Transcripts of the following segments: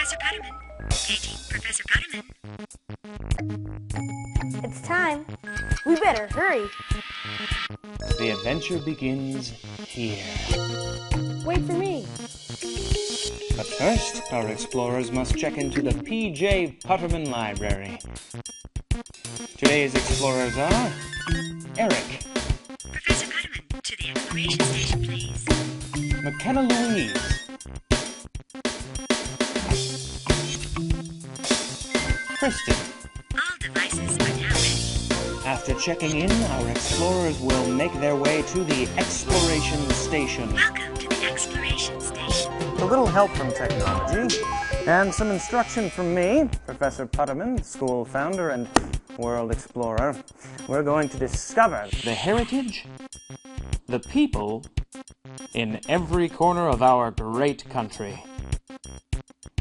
Professor Putterman. Paging Professor Putterman. It's time. We better hurry. The adventure begins here. Wait for me. But first, our explorers must check into the P.J. Putterman Library. Today's explorers are Eric, Professor Putterman, to the exploration station, please. McKenna Louise, Kristen. All devices are now ready. After checking in, our explorers will make their way to the exploration station. Welcome to the exploration station. With a little help from technology and some instruction from me, Professor Putterman, school founder and world explorer, we're going to discover the heritage, the people in every corner of our great country.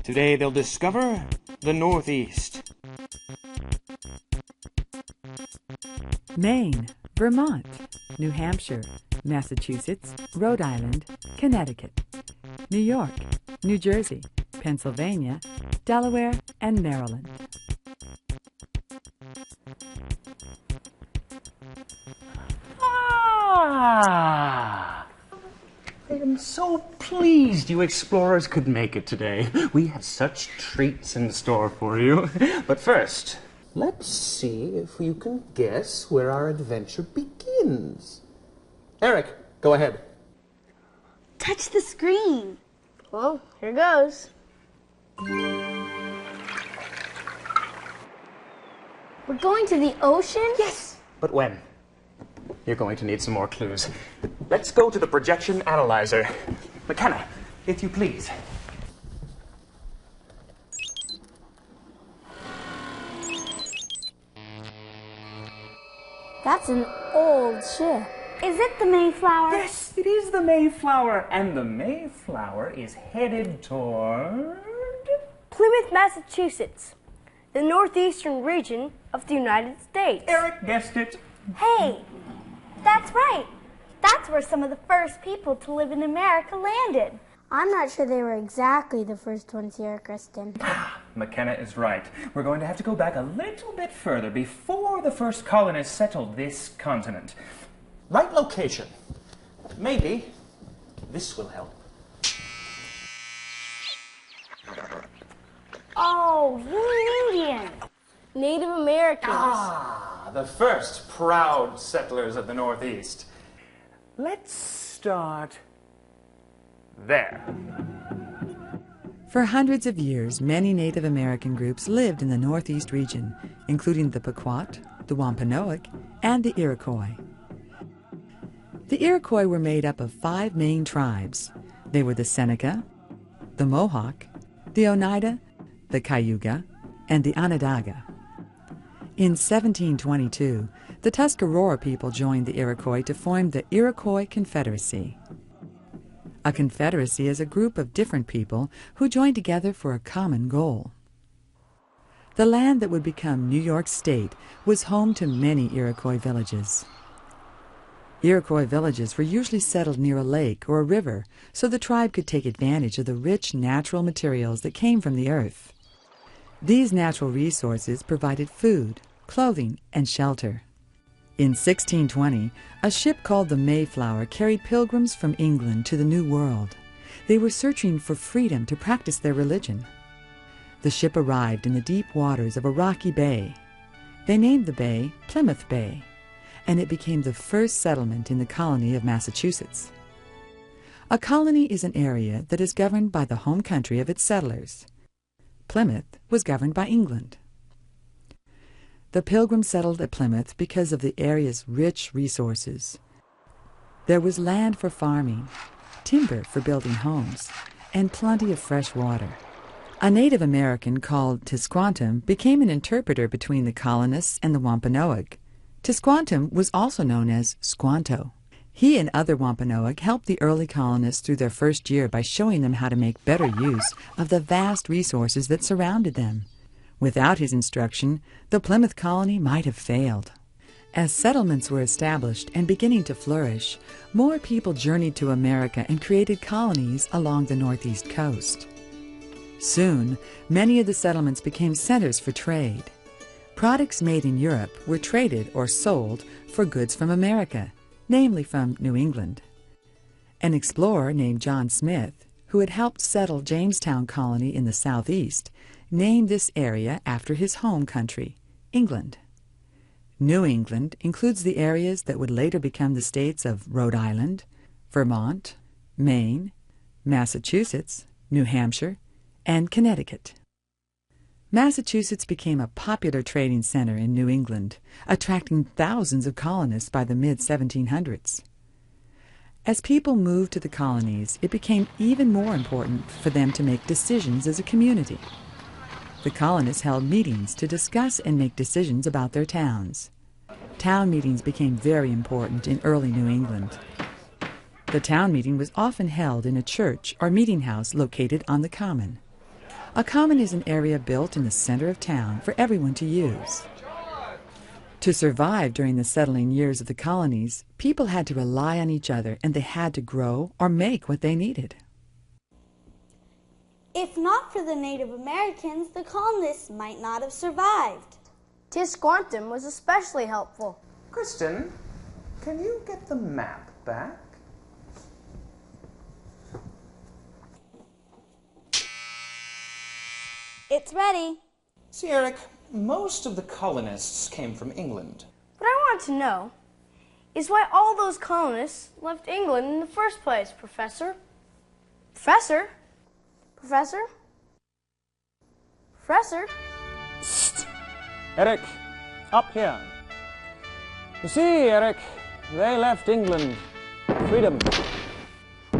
Today they'll discover the Northeast. Maine, Vermont, New Hampshire, Massachusetts, Rhode Island, Connecticut, New York, New Jersey, Pennsylvania, Delaware, and Maryland. Ah! I'm so pleased you explorers could make it today. We have such treats in store for you. But first, let's see if you can guess where our adventure begins. Eric, go ahead. Touch the screen. Well, here goes. We're going to the ocean? Yes! But when? You're going to need some more clues. Let's go to the projection analyzer. McKenna, if you please. That's an old ship. Is it the Mayflower? Yes, it is the Mayflower. And the Mayflower is headed toward... Plymouth, Massachusetts, the northeastern region of the United States. Eric guessed it. Hey, that's right. That's where some of the first people to live in America landed. I'm not sure they were exactly the first ones here, Kristen. McKenna is right. We're going to have to go back a little bit further before the first colonists settled this continent. Right location. Maybe this will help. Oh, you mean Indian. Native Americans. Ah, the first proud settlers of the Northeast. Let's start there. For hundreds of years, many Native American groups lived in the Northeast region, including the Pequot, the Wampanoag, and the Iroquois. The Iroquois were made up of 5 main tribes. They were the Seneca, the Mohawk, the Oneida, the Cayuga, and the Onondaga. In 1722, the Tuscarora people joined the Iroquois to form the Iroquois Confederacy. A confederacy is a group of different people who join together for a common goal. The land that would become New York State was home to many Iroquois villages. Iroquois villages were usually settled near a lake or a river, so the tribe could take advantage of the rich natural materials that came from the earth. These natural resources provided food, clothing, and shelter. In 1620, a ship called the Mayflower carried pilgrims from England to the New World. They were searching for freedom to practice their religion. The ship arrived in the deep waters of a rocky bay. They named the bay Plymouth Bay, and it became the first settlement in the colony of Massachusetts. A colony is an area that is governed by the home country of its settlers. Plymouth was governed by England. The Pilgrims settled at Plymouth because of the area's rich resources. There was land for farming, timber for building homes, and plenty of fresh water. A Native American called Tisquantum became an interpreter between the colonists and the Wampanoag. Tisquantum was also known as Squanto. He and other Wampanoag helped the early colonists through their first year by showing them how to make better use of the vast resources that surrounded them. Without his instruction, the Plymouth colony might have failed. As settlements were established and beginning to flourish, more people journeyed to America and created colonies along the northeast coast. Soon, many of the settlements became centers for trade. Products made in Europe were traded or sold for goods from America, namely from New England. An explorer named John Smith, who had helped settle Jamestown Colony in the southeast, named this area after his home country, England. New England includes the areas that would later become the states of Rhode Island, Vermont, Maine, Massachusetts, New Hampshire, and Connecticut. Massachusetts became a popular trading center in New England, attracting thousands of colonists by the mid-1700s. As people moved to the colonies, it became even more important for them to make decisions as a community. The colonists held meetings to discuss and make decisions about their towns. Town meetings became very important in early New England. The town meeting was often held in a church or meeting house located on the common. A common is an area built in the center of town for everyone to use. To survive during the settling years of the colonies, people had to rely on each other and they had to grow or make what they needed. If not for the Native Americans, the colonists might not have survived. Tisquantum was especially helpful. Kristen, can you get the map back? It's ready. See, Eric, most of the colonists came from England. What I want to know is why all those colonists left England in the first place, Professor. Professor? Professor? Professor? Eric, up here. You see, Eric, they left England. Freedom.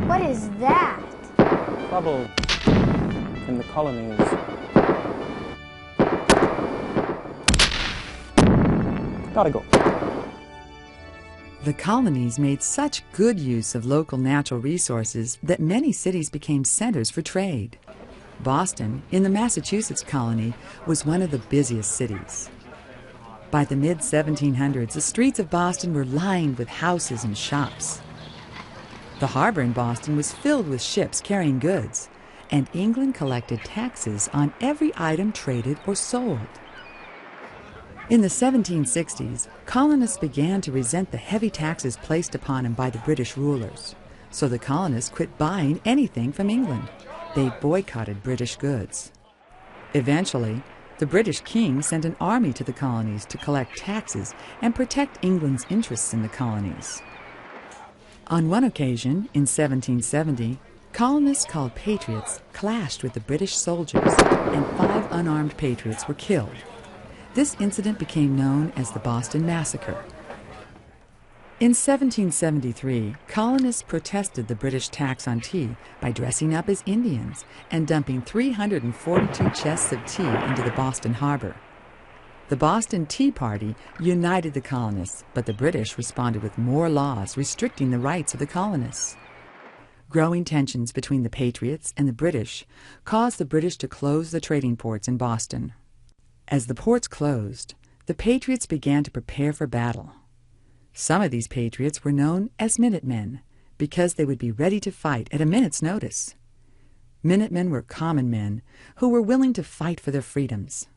What is that? Trouble in the colonies. Gotta go. The colonies made such good use of local natural resources that many cities became centers for trade. Boston, in the Massachusetts colony, was one of the busiest cities. By the mid-1700s, the streets of Boston were lined with houses and shops. The harbor in Boston was filled with ships carrying goods, and England collected taxes on every item traded or sold. In the 1760s, colonists began to resent the heavy taxes placed upon them by the British rulers, so the colonists quit buying anything from England. They boycotted British goods. Eventually, the British king sent an army to the colonies to collect taxes and protect England's interests in the colonies. On one occasion, in 1770, colonists called patriots clashed with the British soldiers, and 5 unarmed patriots were killed. This incident became known as the Boston Massacre. In 1773, colonists protested the British tax on tea by dressing up as Indians and dumping 342 chests of tea into the Boston harbor. The Boston Tea Party united the colonists, but the British responded with more laws restricting the rights of the colonists. Growing tensions between the Patriots and the British caused the British to close the trading ports in Boston. As the ports closed, the Patriots began to prepare for battle. Some of these Patriots were known as Minutemen because they would be ready to fight at a minute's notice. Minutemen were common men who were willing to fight for their freedoms.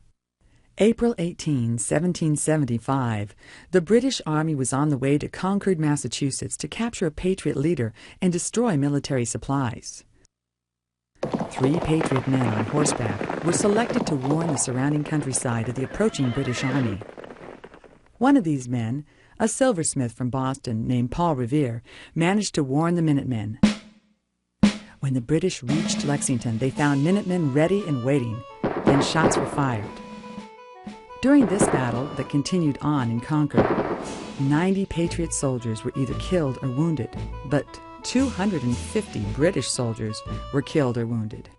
April 18, 1775, the British Army was on the way to Concord, Massachusetts to capture a Patriot leader and destroy military supplies. 3 Patriot men on horseback were selected to warn the surrounding countryside of the approaching British Army. One of these men, a silversmith from Boston named Paul Revere, managed to warn the Minutemen. When the British reached Lexington, they found Minutemen ready and waiting. Then shots were fired. During this battle that continued on in Concord, 90 Patriot soldiers were either killed or wounded, but 250 British soldiers were killed or wounded.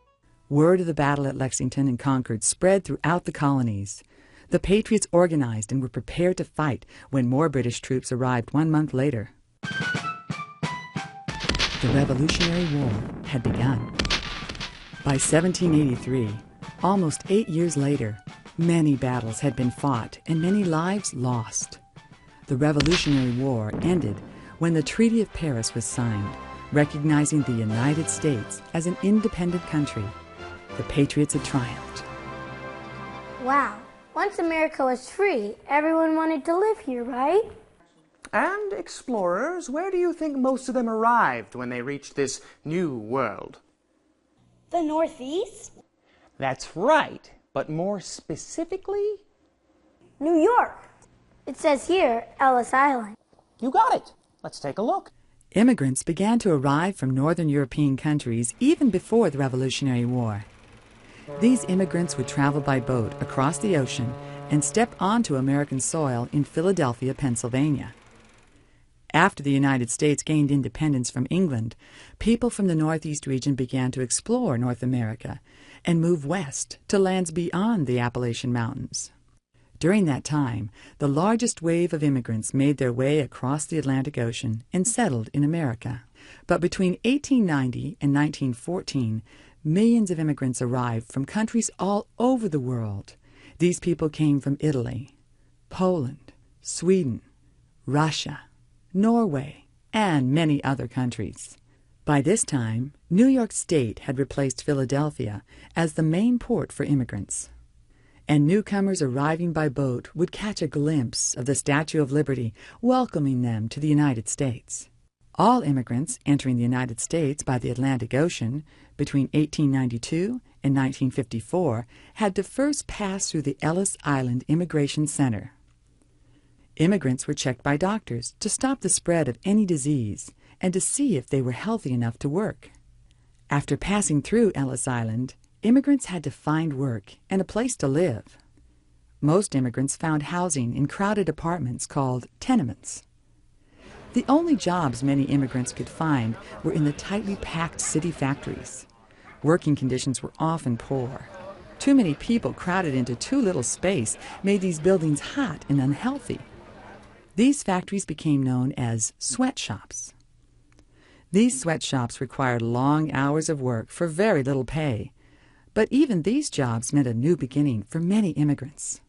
Word of the battle at Lexington and Concord spread throughout the colonies. The Patriots organized and were prepared to fight when more British troops arrived 1 month later. The Revolutionary War had begun. By 1783, almost 8 years later, many battles had been fought and many lives lost. The Revolutionary War ended when the Treaty of Paris was signed, recognizing the United States as an independent country. The Patriots had triumphed. Wow. Once America was free, everyone wanted to live here, right? And explorers, where do you think most of them arrived when they reached this new world? The Northeast? That's right, but more specifically? New York. It says here, Ellis Island. You got it. Let's take a look. Immigrants began to arrive from northern European countries even before the Revolutionary War. These immigrants would travel by boat across the ocean and step onto American soil in Philadelphia, Pennsylvania. After the United States gained independence from England, people from the Northeast region began to explore North America and move west to lands beyond the Appalachian Mountains. During that time, the largest wave of immigrants made their way across the Atlantic Ocean and settled in America. But between 1890 and 1914, millions of immigrants arrived from countries all over the world. These people came from Italy, Poland, Sweden, Russia, Norway, and many other countries. By this time, New York State had replaced Philadelphia as the main port for immigrants. And newcomers arriving by boat would catch a glimpse of the Statue of Liberty welcoming them to the United States. All immigrants entering the United States by the Atlantic Ocean between 1892 and 1954 had to first pass through the Ellis Island Immigration Center. Immigrants were checked by doctors to stop the spread of any disease and to see if they were healthy enough to work. After passing through Ellis Island, immigrants had to find work and a place to live. Most immigrants found housing in crowded apartments called tenements. The only jobs many immigrants could find were in the tightly packed city factories. Working conditions were often poor. Too many people crowded into too little space made these buildings hot and unhealthy. These factories became known as sweatshops. These sweatshops required long hours of work for very little pay. But even these jobs meant a new beginning for many immigrants.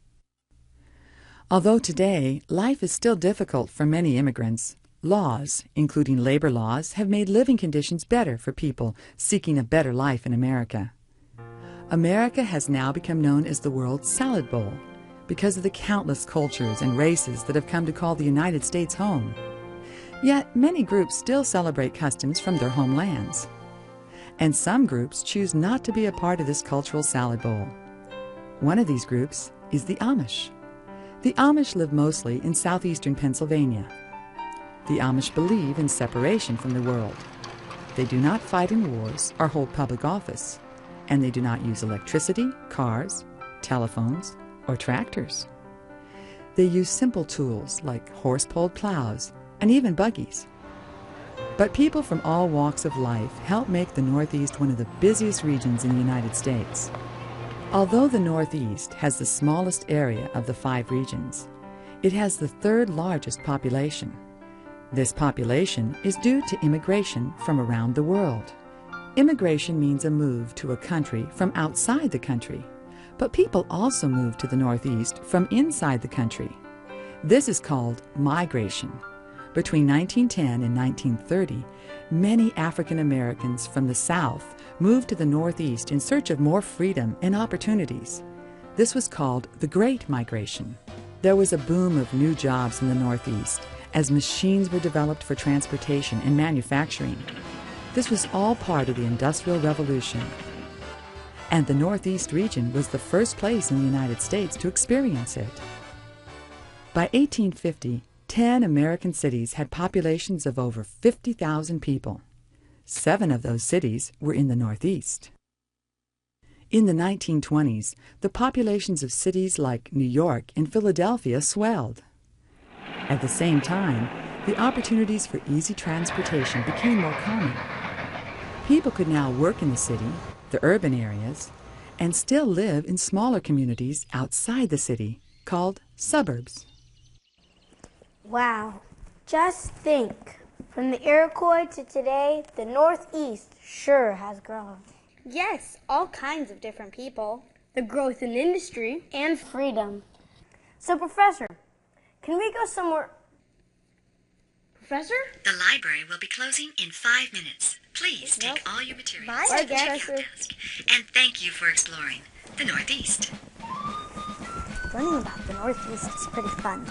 Although today life is still difficult for many immigrants, laws, including labor laws, have made living conditions better for people seeking a better life in America. America has now become known as the world's salad bowl because of the countless cultures and races that have come to call the United States home. Yet many groups still celebrate customs from their homelands. And some groups choose not to be a part of this cultural salad bowl. One of these groups is the Amish. The Amish live mostly in southeastern Pennsylvania. The Amish believe in separation from the world. They do not fight in wars or hold public office, and they do not use electricity, cars, telephones, or tractors. They use simple tools like horse-pulled plows and even buggies. But people from all walks of life help make the Northeast one of the busiest regions in the United States. Although the Northeast has the smallest area of the 5 regions, it has the 3rd largest population. This population is due to immigration from around the world. Immigration means a move to a country from outside the country, but people also move to the Northeast from inside the country. This is called migration. Between 1910 and 1930, many African Americans from the South moved to the Northeast in search of more freedom and opportunities. This was called the Great Migration. There was a boom of new jobs in the Northeast as machines were developed for transportation and manufacturing. This was all part of the Industrial Revolution. And the Northeast region was the first place in the United States to experience it. By 1850, 10 American cities had populations of over 50,000 people. 7 of those cities were in the Northeast. In the 1920s, the populations of cities like New York and Philadelphia swelled. At the same time, the opportunities for easy transportation became more common. People could now work in the city, the urban areas, and still live in smaller communities outside the city called suburbs. Wow. Just think. From the Iroquois to today, the Northeast sure has grown. Yes, all kinds of different people. The growth in industry and Freedom. So, Professor, can we go somewhere? Professor? The library will be closing in 5 minutes. Please take all your materials Bye, to the checkout Professor. desk. And thank you for exploring the Northeast. Learning about the Northeast is pretty fun.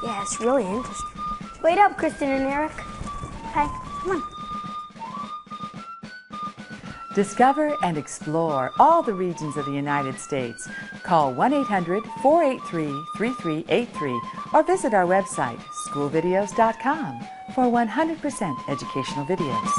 Yeah, it's really interesting. Wait up, Kristen and Eric. Okay, come on. Discover and explore all the regions of the United States. Call 1-800-483-3383 or visit our website, schoolvideos.com, for 100% educational videos.